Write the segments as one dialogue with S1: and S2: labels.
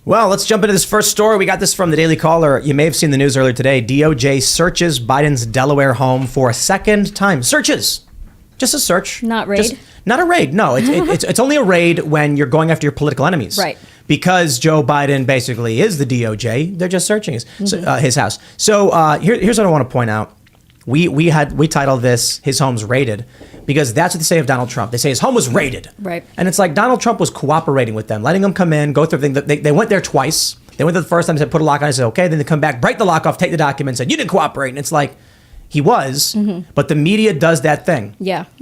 S1: Well, let's jump into this first story. We got this from the Daily Caller. You may have seen the news earlier today. DOJ searches Biden's Delaware home for a second time. Searches. Just a search.
S2: Not raid.
S1: Not a raid. No, it's only a raid when you're going after your political enemies.
S2: Right.
S1: Because Joe Biden basically is the DOJ. They're just searching his house. So here's what I want to point out. We titled this "His Home's Raided" because that's what they say of Donald Trump. They say his home was raided,
S2: right? And
S1: it's like Donald Trump was cooperating with them, letting them come in, go through everything. They went there twice. They went there the first time, said put a lock on. I said okay. Then they come back, break the lock off, take the documents, said you didn't cooperate. And it's like he was, but the media does that thing,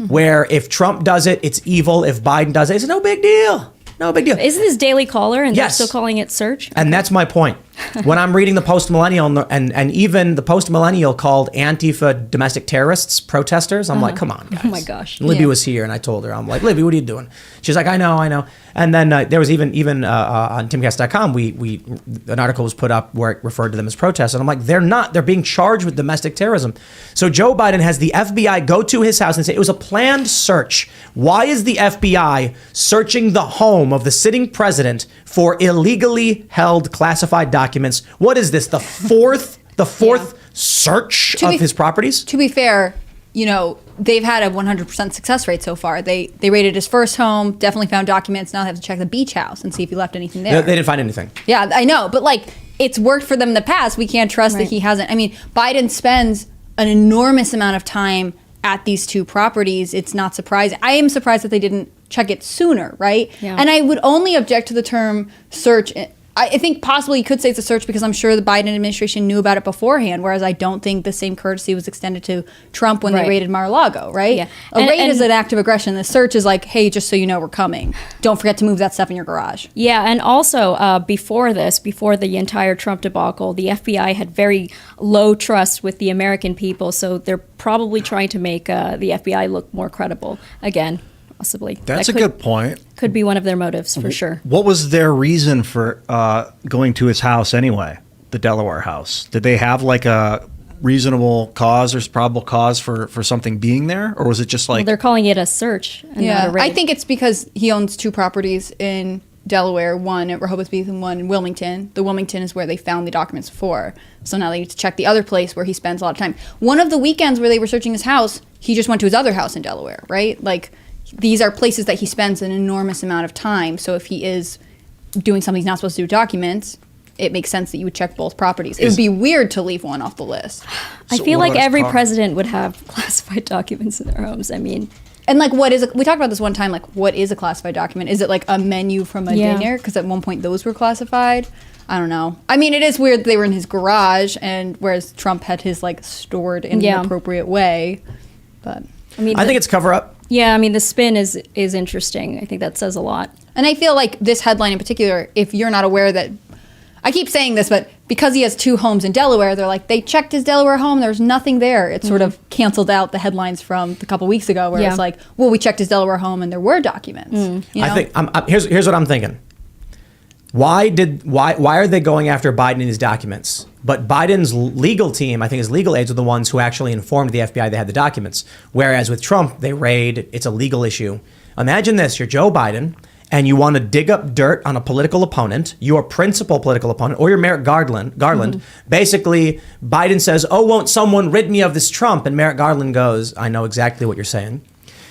S1: where if Trump does it, it's evil. If Biden does it, it's no big deal. No big deal.
S2: Isn't this Daily Caller and
S1: yes.
S2: they're still calling it search?
S1: And that's my point. When I'm reading the Post-Millennial and even the Post-Millennial called Antifa domestic terrorists protesters, I'm like, come on, guys.
S2: Oh my gosh.
S1: Libby was here and I told her, I'm like, Libby, what are you doing? She's like, I know. And then there was even on timcast.com, an article was put up where it referred to them as protests. And I'm like, they're not. They're being charged with domestic terrorism. So Joe Biden has the FBI go to his house and say it was a planned search. Why is the FBI searching the home of the sitting president for illegally held classified documents? What is this? The fourth search of his properties?
S3: To be fair, they've had a 100% success rate so far. They raided his first home, definitely found documents. Now they have to check the beach house and see if he left anything there.
S1: They didn't find anything.
S3: Yeah, I know. But it's worked for them in the past. We can't trust that he hasn't. I mean, Biden spends an enormous amount of time at these two properties. It's not surprising. I am surprised that they didn't check it sooner, right?
S2: Yeah.
S3: And I would only object to the term search. I think possibly you could say it's a search because I'm sure the Biden administration knew about it beforehand, whereas I don't think the same courtesy was extended to Trump when they raided Mar-a-Lago, right?
S2: Yeah.
S3: A raid is an act of aggression. The search is like, hey, just so you know we're coming. Don't forget to move that stuff in your garage.
S2: Yeah, and also before the entire Trump debacle, the FBI had very low trust with the American people, so they're probably trying to make the FBI look more credible again. Possibly.
S4: That's a good point.
S2: Could be one of their motives for sure.
S4: What was their reason for going to his house anyway, the Delaware house? Did they have a reasonable cause or probable cause for something being there? Or was it just
S2: Well, they're calling it a search and not a raid.
S3: I think it's because he owns two properties in Delaware, one at Rehoboth Beach and one in Wilmington. The Wilmington is where they found the documents for. So now they need to check the other place where he spends a lot of time. One of the weekends where they were searching his house, he just went to his other house in Delaware, right? These are places that he spends an enormous amount of time. So if he is doing something he's not supposed to do with documents, it makes sense that you would check both properties. It would be weird to leave one off the list.
S2: I feel like every president would have classified documents in their homes. I mean,
S3: and we talked about this one time, what is a classified document? Is it like a menu from a dinner? Because at one point those were classified. I don't know. I mean, it is weird that they were in his garage, and whereas Trump had his stored in an appropriate way. But
S1: I think it's cover up.
S2: Yeah, I mean, the spin is interesting. I think that says a lot.
S3: And I feel like this headline in particular, if you're not aware that, I keep saying this, but because he has two homes in Delaware, they're like, they checked his Delaware home, there's nothing there. It sort of canceled out the headlines from a couple weeks ago where it's like, well, we checked his Delaware home and there were documents.
S1: I think, here's what I'm thinking. Why are they going after Biden and his documents? But Biden's legal team, I think his legal aides are the ones who actually informed the FBI they had the documents. Whereas with Trump, they raid, it's a legal issue. Imagine this, you're Joe Biden and you want to dig up dirt on a political opponent, your principal political opponent, or your Merrick Garland. Basically, Biden says, oh, won't someone rid me of this Trump? And Merrick Garland goes, I know exactly what you're saying.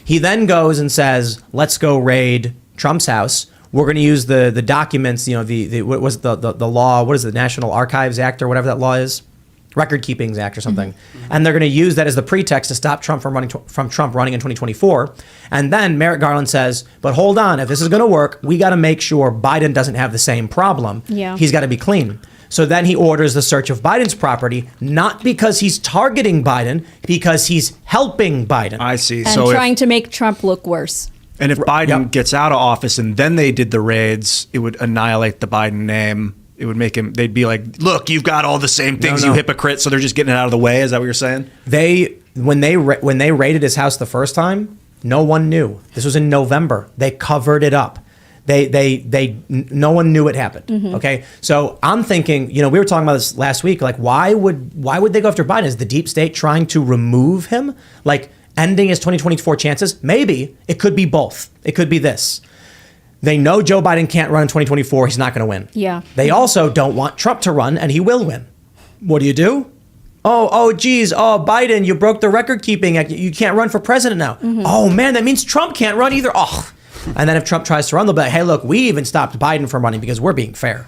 S1: He then goes and says, let's go raid Trump's house. We're going to use the documents, what was the law? What is the National Archives Act or whatever that law is? Record Keeping Act or something. And they're going to use that as the pretext to stop Trump from running in 2024. And then Merrick Garland says, but hold on, if this is going to work, we got to make sure Biden doesn't have the same problem.
S2: Yeah.
S1: He's got to be clean. So then he orders the search of Biden's property, not because he's targeting Biden, because he's helping Biden.
S4: I see.
S2: And trying to make Trump look worse.
S4: And if Biden gets out of office and then they did the raids, it would annihilate the Biden name. It would make him, they'd be like, look, you've got all the same things, you hypocrite. So they're just getting it out of the way. Is that what you're saying?
S1: When they raided his house the first time, no one knew. This was in November. They covered it up. No one knew it happened. Okay. So I'm thinking, we were talking about this last week. Why would they go after Biden? Is the deep state trying to remove him? Ending his 2024 chances? Maybe. It could be both. It could be this. They know Joe Biden can't run in 2024. He's not going to win.
S2: Yeah.
S1: They also don't want Trump to run, and he will win. What do? Oh, geez. Oh, Biden, you broke the record keeping. You can't run for president now. Oh, man, that means Trump can't run either. Oh. And then if Trump tries to run, they'll be like, hey, look, we even stopped Biden from running because we're being fair.